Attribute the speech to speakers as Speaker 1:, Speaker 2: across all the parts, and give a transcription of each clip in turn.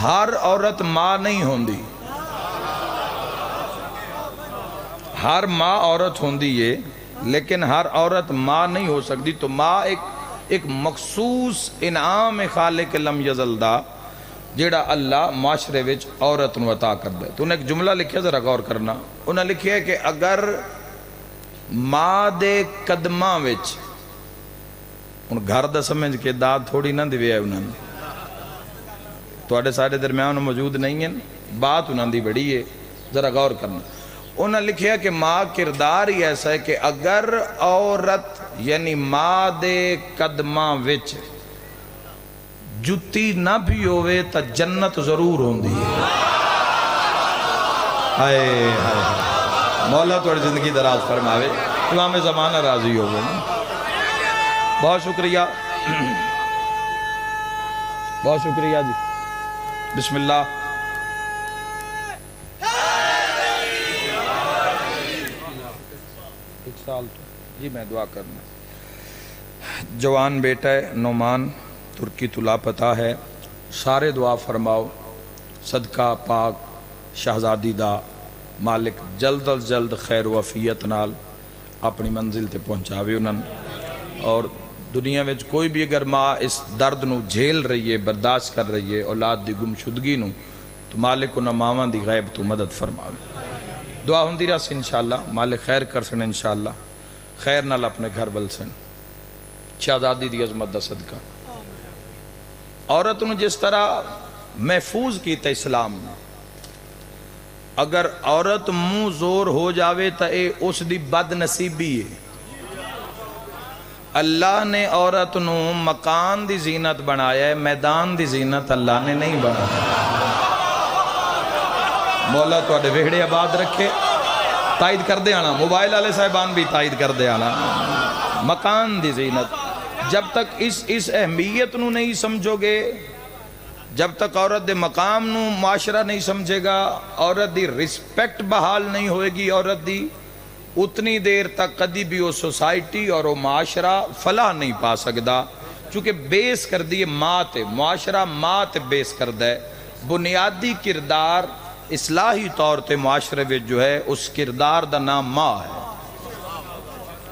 Speaker 1: ہر عورت ماں نہیں ہوندی، ہر ماں عورت ہوندی ہے لیکن ہر عورت ماں نہیں ہو سکتی. تو ماں ایک مخصوص انعام خالق لم یزل دا جیڑا اللہ معاشرے وچ عورت نو عطا کردا ہے. تو انہیں ایک جملہ لکھیا، ذرا غور کرنا. انہیں لکھیا ہے کہ اگر ماں دے قدماں وچ، ان گھر دا سمجھ کے داد تھوڑی نہ دیوے ہے انہوں نے، توڑے سارے درمیان موجود نہیں ہیں، بات انہوں دی بڑی ہے، ذرا غور کرنا. انہوں نے لکھیا کہ ماں کردار ہی ایسا ہے کہ اگر عورت یعنی ماں دے قدماں وچ جتی نہ بھی ہوئے تا جنت ضرور ہوندی ہے. ہائے ہائے، مولا توڑی زندگی دراز فرماوے، امام زمانہ راضی ہوئے. بہت شکریہ، بہت شکریہ جی. بسم اللہ. ایک سال تو جی میں دعا کرنا. جوان بیٹا ہے نعمان، ترکی تو لاپتہ ہے، سارے دعا فرماؤ صدقہ پاک شہزادی دا مالک جلد از جلد خیر و عافیت نال اپنی منزل تے پہنچاوے انہوں. اور دنیا میں کوئی بھی اگر ماں اس درد نو جھیل رہی ہے، برداشت کر رہی ہے اولاد دی گمشدگی نو، تو مالک انہاں ماواں دی غیب تو مدد فرماوے. دعا ہوندی رہا سے انشاءاللہ، مالک خیر کر سن انشاءاللہ، خیر نال اپنے گھر بل سن. شہزادی دی عظمت دا صدقہ. عورت نو جس طرح محفوظ کیتا اسلام نے، اگر عورت منہ زور ہو جاوے تا اے اس دی بد نصیبی ہے. اللہ نے عورت نو مکان دی زینت بنایا ہے، میدان دی زینت اللہ نے نہیں بنایا. مولا تو اڈے ویڑے آباد رکھے. تائید کر دے آنا، موبائل والے صاحبان بھی تائید کر دے آنا. مکان دی زینت، جب تک اس اہمیت نو نہیں سمجھو گے، جب تک عورت دے مقام نو معاشرہ نہیں سمجھے گا، عورت دی رسپیکٹ بحال نہیں ہوئے گی، عورت دی اتنی دیر تک کدی بھی وہ سوسائٹی اور وہ معاشرہ فلاح نہیں پا سکدا. چونکہ بیس کر دیئے ماں تے، معاشرہ ماں تے بیس کر دے. بنیادی کردار اصلاحی طور تے معاشرے میں جو ہے اس کردار دا نام ماں ہے.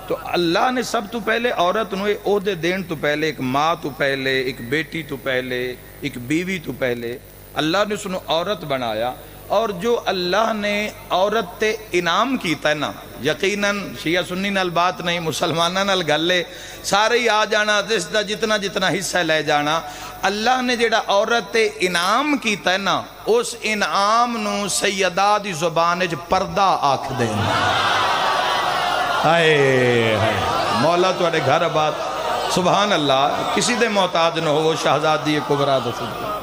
Speaker 1: تو اللہ نے سب تو پہلے عورت نوے عہدے دین تو پہلے، ایک ماں تو پہلے، ایک بیٹی تو پہلے، ایک بیوی تو پہلے اللہ نے سنو عورت بنایا. اور جو اللہ نے عورت تے انعام کیتا ہے نا، یقیناً شیعہ سنی نال بات نہیں، مسلمانہ نال گلے سارے ہی آ جانا، جس دا جتنا جتنا حصہ لے جانا. اللہ نے جیڑا عورت تے انعام کیتا ہے نا، اس انعام نو سیدہ دی زبان جو پردہ آکھ دیں. ہائے ہائے، مولا تو اڈے گھر آباد. سبحان اللہ، کسی دے محتاج نہ ہو، وہ شہزادی کبریٰ دا صدقہ.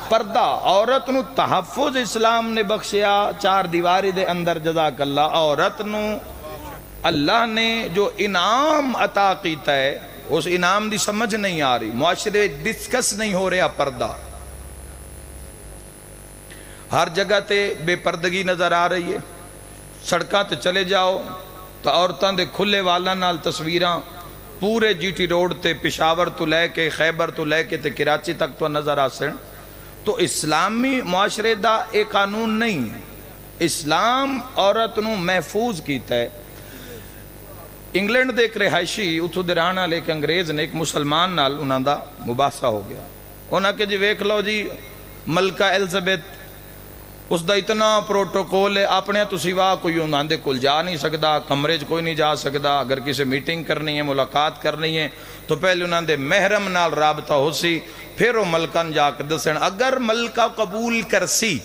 Speaker 1: پردہ، عورت نو تحفظ اسلام نے بخشیا چار دیواری دے اندر. جزاک اللہ. عورت نو اللہ نے جو انعام عطا کیتا ہے، اس انعام دی سمجھ نہیں آ رہی، معاشرے ڈسکس نہیں ہو رہا. پردہ ہر جگہ تے بے پردگی نظر آ رہی ہے. سڑکاں تے چلے جاؤ تو عورتاں دے کھلے والا نال تصویراں پورے جی ٹی روڈ تے، پشاور تو لے کے خیبر تو لے کے تے کراچی تک تو نظر آ سن. تو اسلامی معاشرے دا ایک قانون نہیں ہے. اسلام عورت نو محفوظ کیتا ہے. انگلینڈ دے ایک رہائشی اتھو دے رہنا لے کے انگریز نے ایک مسلمان نال انہاں دا مباحثہ ہو گیا. انہاں کہ جی ویکھ لو جی ملکہ ایلزابتھ، اس دا اتنا پروٹوکول ہے، اپنے تو سوا کوئی انہاں دے کل جا نہیں سکدا، کمرے چ کوئی نہیں جا سکدا. اگر کسی میٹنگ کرنی ہے، ملاقات کرنی ہے تو پہلے انہاں دے محرم نال رابطہ ہو سی، پھر وہ ملکن جا کر دسن. اگر ملکہ قبول کرسی،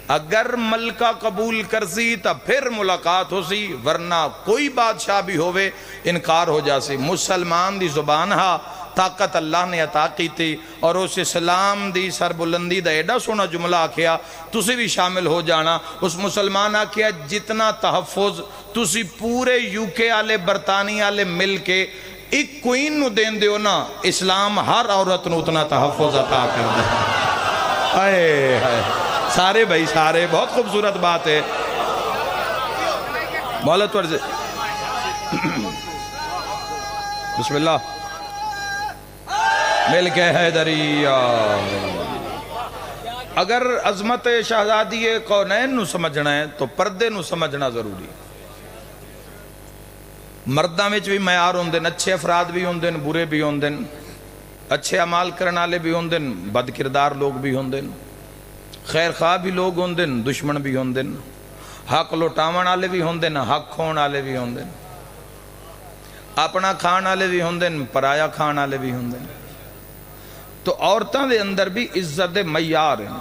Speaker 1: اگر ملکہ قبول کرسی تا پھر ملاقات ہو سی، ورنہ کوئی بادشاہ بھی ہوئے انکار ہو جا سی. مسلمان دی زبان ہا طاقت اللہ نے عطا کی تھی، اور اس اسلام دی سربلندی دا ایڈا سونا جملہ آکھیا تسی بھی شامل ہو جانا. اس مسلمان آکھیا جتنا تحفظ تسی پورے یوکے آلے برطانیہ آلے مل کے ایک کوئین نو دین دیو نا، اسلام ہر عورت نو اتنا تحفظ عطا کر دے. آئے آئے سارے بھائی سارے، بہت خوبصورت بات ہے. مولا تو عرض بسم اللہ. مل کے حیدری اگر عظمت شہزادی کونین نو سمجھنا ہے تو پردے نو سمجھنا ضروری ہے۔ مرداں وچ بھی معیار ہوندے، اچھے افراد بھی ہوندے، برے بھی ہوندے، اچھے اعمال کرن والے بھی ہوندے، بد کردار لوگ بھی ہوندے، خیر خواہ بھی لوگ ہوندے، دشمن بھی ہوندے، حق لٹاون والے بھی ہوندے، حق کھون والے بھی ہوندے، اپنا کھان والے بھی ہوندے، پرایا کھان والے بھی ہوندے۔ تو عورتاں دے اندر بھی عزت دے معیار ہیں۔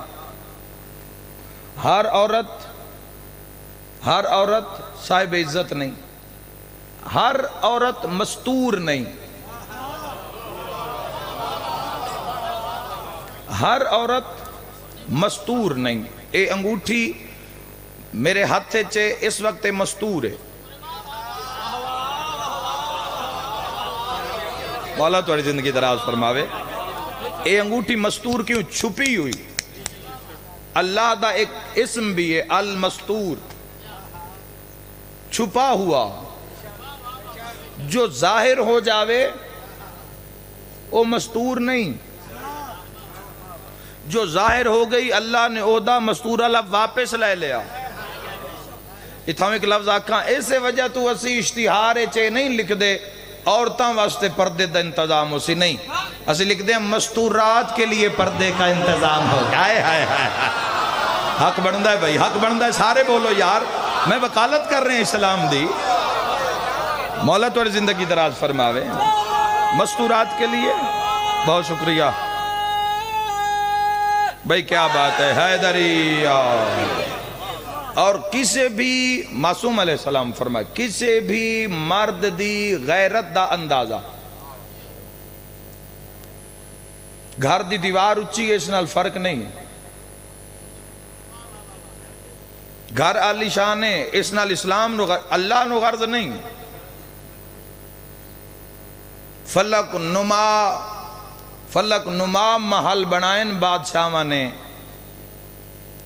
Speaker 1: ہر عورت صاحب عزت نہیں، ہر عورت مستور نہیں، ہر عورت مستور نہیں۔ اے انگوٹھی میرے ہاتھ چے اس وقت مستور ہے، مولا تھوڑی زندگی دراز فرماوے۔ اے انگوٹھی مستور کیوں؟ چھپی ہوئی۔ اللہ دا ایک اسم بھی ہے المستور، چھپا ہوا۔ جو ظاہر ہو جاوے وہ مستور نہیں، جو ظاہر ہو گئی اللہ نے عہدہ مستور اللہ واپس لے لیا۔ اتھاں ایک لفظ آکھاں ایسے وجہ تو اسی اشتہار چے نہیں لکھ دے عورتاں واسطے پردے دا انتظام ہو سی، نہیں، اسی لکھ دیں مستورات کے لیے پردے کا انتظام ہو۔ ہائے ہائے ہائے، حق بندہ ہے بھائی، حق بندہ ہے، سارے بولو یار، میں وکالت کر رہے ہیں اسلام دی۔ مولا تو زندگی دراز فرماوے۔ مستورات کے لیے بہت شکریہ بھائی، کیا بات ہے حیدری۔ اور کسے بھی معصوم علیہ السلام فرمائے، کسے بھی مرد دی غیرت دا اندازہ، گھر دی دیوار اچھی ہے اس نال فرق نہیں، گھر عالی شان ہے اس نال اسلام نو اللہ نو غرض نہیں۔ فلک نما محل بنائن بادشاہاں نے،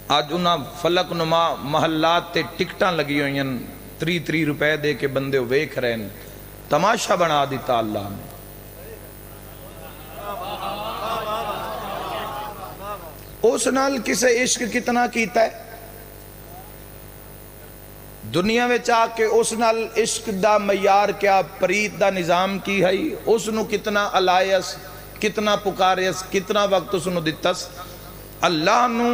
Speaker 1: آج انہاں فلک نما محلات تے ٹکٹاں لگی ہوئی ہیں، 3 روپے دے کے بندے ویکھ رہے ہیں، تماشا بنا دیتا اللہ نے۔ اس نال کسے عشق کتنا کیتا ہے، دنیا میں چاہ کے اس نال عشق دا معیار کیا، پریت دا نظام کی ہے، اس نو کتنا علائس، کتنا پکاریس، کتنا وقت اس نو دیتس۔ اللہ نو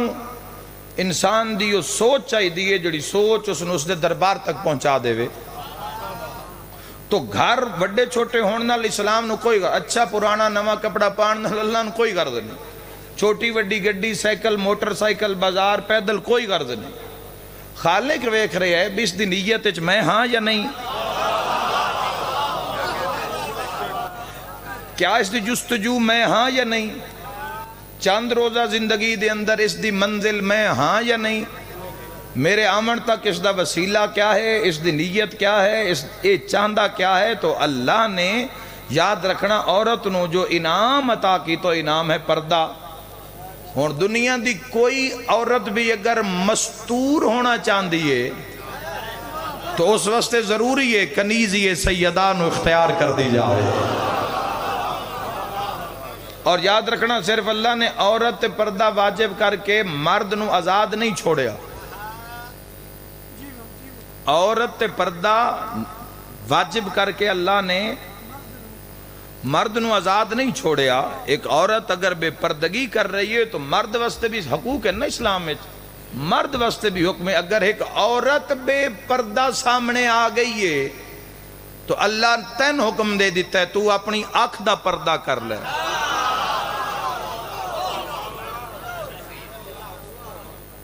Speaker 1: انسان دی وہ سوچ چاہی دیئے جڑی سوچ اس نو اس دے دربار تک پہنچا دے وے۔ تو گھر بڑے چھوٹے ہونے نال اسلام نو کوئی غرض، اچھا پرانا نواں کپڑا پان نال اللہ نو کوئی غرض نہیں، چھوٹی وڈی گڈی سائیکل موٹر سائیکل بازار پیدل کوئی غرض نہیں۔ خالق ویکھ رہے ہے بھی اس دی نیت اچ میں ہاں یا نہیں، کیا اس دی جستجو میں ہاں یا نہیں، چند روزہ زندگی دے اندر اس دی منزل میں ہاں یا نہیں، میرے آمن تک اس دا وسیلہ کیا ہے، اس دی نیت کیا ہے، اے چاندہ کیا ہے۔ تو اللہ نے یاد رکھنا عورت نو جو انعام عطا کی تو انعام ہے پردہ۔ اور دنیا دی کوئی عورت بھی اگر مستور ہونا چاندی ہے تو اس واسطے ضروری ہے کنیزی سیدہ نو اختیار کر دی جائے۔ اور یاد رکھنا صرف اللہ نے عورت پردہ واجب کر کے مرد نو آزاد نہیں چھوڑیا، عورت پردہ واجب کر کے اللہ نے مرد نو آزاد نہیں چھوڑیا۔ ایک عورت اگر بے پردگی کر رہی ہے تو مرد واسطے بھی حقوق ہے نا اسلام میں، مرد واسطے بھی حکم ہے۔ اگر ایک عورت بے پردہ سامنے آ گئی ہے تو اللہ تین حکم دے دیتا ہے تو اپنی آنکھ دا پردہ کر لے۔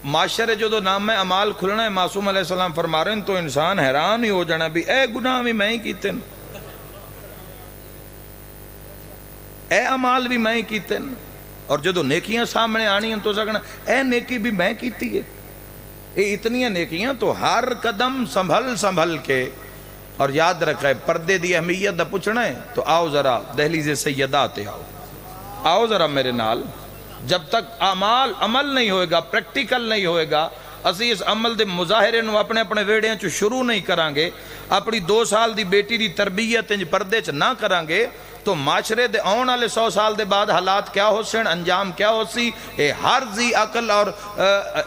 Speaker 1: معاشرے جو نام اعمال کھلنا ہے، معصوم علیہ السلام فرما رہے ہیں تو انسان حیران ہی ہو جانا بھی اے گناہ بھی میں ہی کیتے ہیں، اے عمال بھی میں کیتے ہیں۔ اور جدو نیکیاں سامنے آنی ہیں تو سکنا اے نیکی بھی میں کیتی ہے۔ اے اتنی نیکیاں تو ہر قدم سنبھل کے۔ اور یاد رکھا ہے پردے دی اہمیت دا پوچھنا ہے تو آؤ ذرا دہلیز سیدات آؤ ذرا میرے نال۔ جب تک عمل نہیں ہوئے گا، پریکٹیکل نہیں ہوئے گا، اسی اس عمل دے مظاہرے نو اپنے ویڑیاں چو شروع نہیں کرانگے، اپنی 2 سال دی بیٹی دی تربیت انج پردے چ نہ کرانگے تو معاشرے دے آن والے 100 سال دے بعد حالات کیا ہو سن، انجام کیا ہو سی، اے ہر ذی عقل اور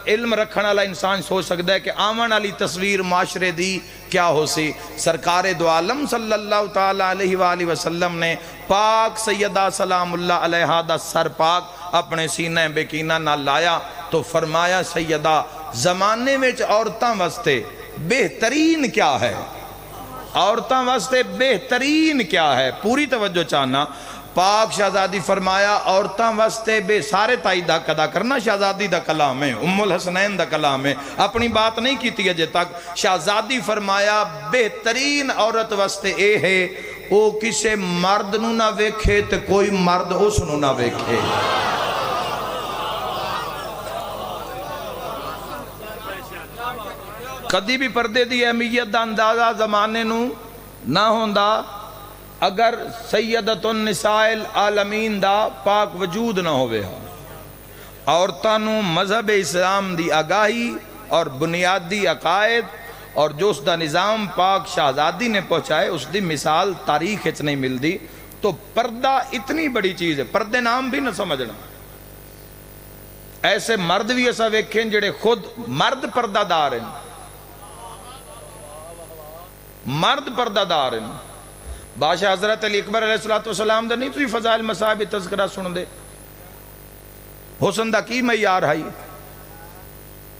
Speaker 1: علم رکھن والا انسان سوچ سکتا ہے کہ آمن والی تصویر معاشرے دی کیا ہو سی۔ سرکار دو عالم صلی اللہ تعالی علیہ وآلہ وسلم نے پاک سیدہ سلام اللہ علیہا دا سر پاک اپنے سینہ بیکینہ نہ لایا تو فرمایا سیدہ زمانے میں عورتاں واسطے بہترین کیا ہے، عورتاں واسطے بہترین کیا ہے، پوری توجہ چاہنا۔ پاک شہزادی فرمایا عورتاں واسطے بے سارے تائید حق ادا کرنا شہزادی دا کلام ہے، ام الحسنین دا کلام ہے، اپنی بات نہیں کیتی اجے تک۔ شہزادی فرمایا بہترین عورت واسطے اے ہے او کسے مرد نو نہ ویکھے تے کوئی مرد اس نو نہ ویکھے۔ کدی بھی پردے دی اہمیت دا اندازہ زمانے نو نہ ہوندا اگر سیدۃ النساء العالمین دا پاک وجود نہ ہوئے ہاں۔ عورتاں نو مذہب اسلام دی آگاہی اور بنیادی عقائد اور جو اس دا نظام پاک شہزادی نے پہنچائے اس دی مثال تاریخ اچ نہیں ملدی۔ تو پردہ اتنی بڑی چیز ہے، پردے نام بھی نہ سمجھنا۔ ایسے مرد بھی ایسا ویکھیں جڑے خود مرد پردہ دار ہیں، مرد پردہ دار ہیں۔ بادشاہ حضرت علی اکبر علیہ السلام دا نہیں تو فضائل مصائب تذکرہ سن دے، حسن دا کی معیار ہے،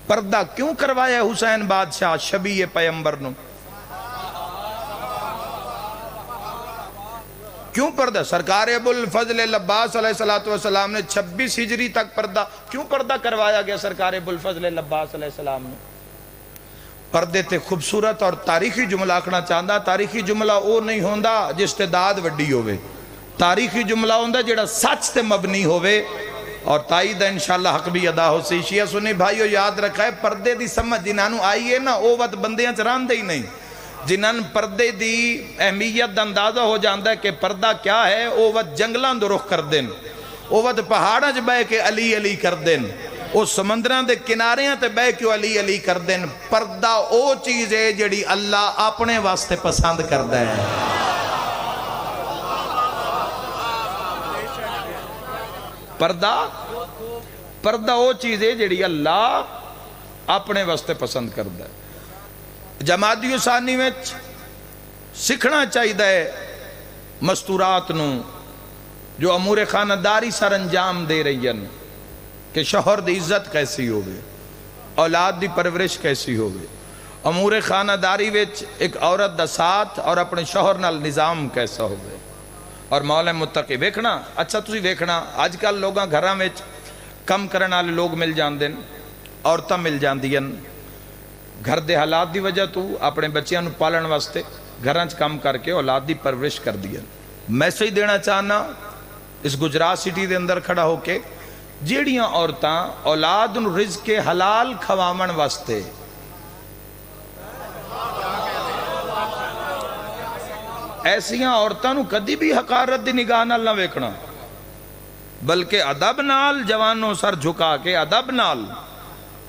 Speaker 1: پردہ کیوں کروایا حسین بادشاہ شبیہ پیمبر نو، کیوں پردہ؟ سرکار ابو الفضل العباس علیہ السلام نے 26 ہجری تک پردہ کیوں پردہ کروایا گیا سرکار ابو الفضل العباس علیہ السلام نے؟ پردے تے خوبصورت اور تاریخی جملہ آکھنا چاہتا، تاریخی جملہ او نہیں ہوندا جس تے داد وڈی ہوئے، تاریخی جملہ ہوندا جڑا سچ تے مبنی ہوئے اور تائید انشاءاللہ حق بھی ادا ہو سی۔ شیعہ سنی بھائیو یاد رکھا ہے پردے دی سمجھ جنہاں آئی ہے نا او وقت بندیاں چران دے ہی نہیں، جنہاں پردے دی اہمیت دا اندازہ ہو جاندہ ہے کہ پردہ کیا ہے او وقت جنگلان دو رخ کر دیں، او وقت پہاڑاں چ بہ کے علی علی کر دیں، او سمندران دے کناریاں تے بہ کے علی علی کر دیں۔ پردہ او چیز ہے جڑی اللہ اپنے واسطے پسند کردہ ہے۔ پردہ او چیز ہے جڑی اللہ اپنے واسطے پسند کردہ ہے۔ جمادی ثانی میں سکھنا چاہیے ہے مستورات نو جو امور خانداری سر انجام دے رہی ہیں کہ شوہر دی عزت کیسی ہوگی، اولاد دی پرورش کیسی ہوگی، امور خانداری وچ ایک عورت دا ساتھ اور اپنے شوہر نال نظام کیسا ہوگی۔ اور مولا متقی ویکھنا اچھا تسی ویکھنا آج کل لوگاں گھراں وچ کم کرن والے لوگ مل جاندے ہیں، عورتاں مل جاندیاں، گھر دے حالات دی وجہ تو اپنے بچیاں نو پالن واسطے گھراں چ کم کر کے اولاد دی پرورش کر دیا۔ میسیج دینا چاہنا اس گجرات سٹی دے اندر کھڑا ہو کے جیڑیاں عورتاں اولاد نو رزق حلال کھوامن واسطے ایسیاں عورتاں نو کدی بھی حقارت دی نگاہ نال نہ ویکھنا، بلکہ ادب نال جوانوں سر جھکا کے ادب نال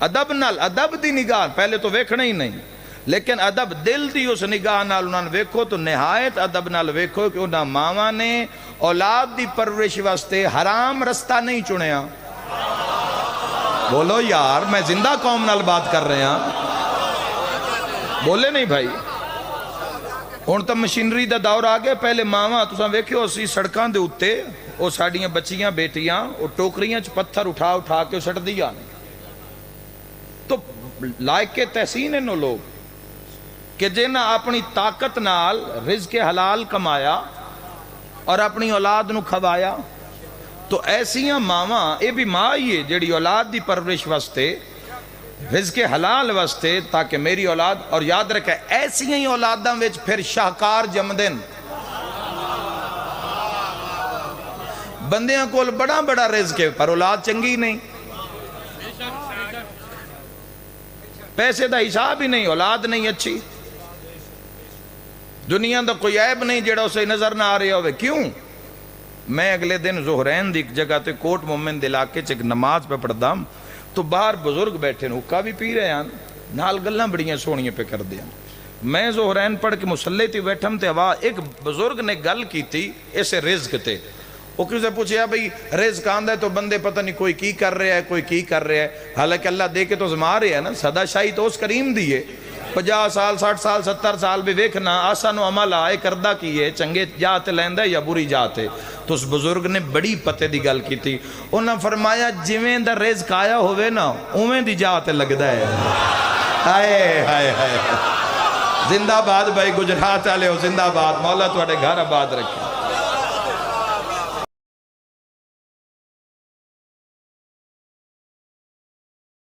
Speaker 1: ادب دی نگاہ پہلے تو ویکھنا ہی نہیں، لیکن ادب دل دی اس نگاہ نال انہاں ویکھو تو نہایت ادب نال ویکھو کہ انہاں ماواں نے اولاد دی پرورش واسطے حرام رستہ نہیں چنیا۔ بولو یار میں زندہ قوم نال بات کر رہے ہیں، بولے نہیں بھائی۔ ہن تو مشینری دا دور آ گیا، پہلے ماواں تساں ویکھو اسی سڑکاں دے اوتے او ساڈیاں بچیاں بیٹیاں او ٹوکریاں چ پتھر اٹھا کے سٹ دیا تو لائق کے تحسین ہیں لوگ کہ جنہاں اپنی طاقت نال رزق حلال کمایا اور اپنی اولاد نو کھوایا، تو ایسیاں ماواں اے بھی ماں ہی ہے جڑی اولاد دی پرورش واسطے رزق حلال واسطے تاکہ میری اولاد، اور یاد رکھے ایسیاں ہی اولاداں وچ پھر شاہکار جمدن، بندیاں کول بڑا بڑا رزق ہے پر اولاد چنگی نہیں، پیسے دا حساب ہی نہیں، اولاد نہیں اچھی، دنیا دا کوئی عیب نہیں جڑا اسے نظر نہ آ رہا ہوئے۔ کیوں؟ میں اگلے دن ظہرین دی ایک جگہ تے کوٹ مومن علاقے چ ایک نماز پہ پڑھدا تو باہر بزرگ بیٹھے ہیں، حقہ بھی پی رہے ہیں، نال گلاں بڑیاں سونیاں پہ کر دیا۔ میں ظہرین پڑھ کے مسلح تھی بیٹھم تے ہوا ایک بزرگ نے گل کی تھی اسے رزق تے وہ کسی سے پوچھیا بھئی رزق آندہ ہے تو بندے پتہ نہیں کوئی کی کر رہے ہے کوئی کی کر رہے ہے، حالانکہ اللہ دے کے تو زما رہے ہیں نا، صدا شاہی تو اس کریم دیئے 50 سال 60 سال 70 سال بھی ویکھنا آسان و عمل آئے کردہ کیے چنگے جاتے لیندہ یا بری جاتے. تو اس بزرگ نے بڑی پتے دی گل کی تھی، انہاں فرمایا جویں دا رزق آیا ہوئے نا اویں دی جاتے لگدا ہے. ہائے ہائے ہائے، زندہ باد بھائی گجرات والے ہو، زندہ باد، مولا تواڈے گھر آباد رکھے.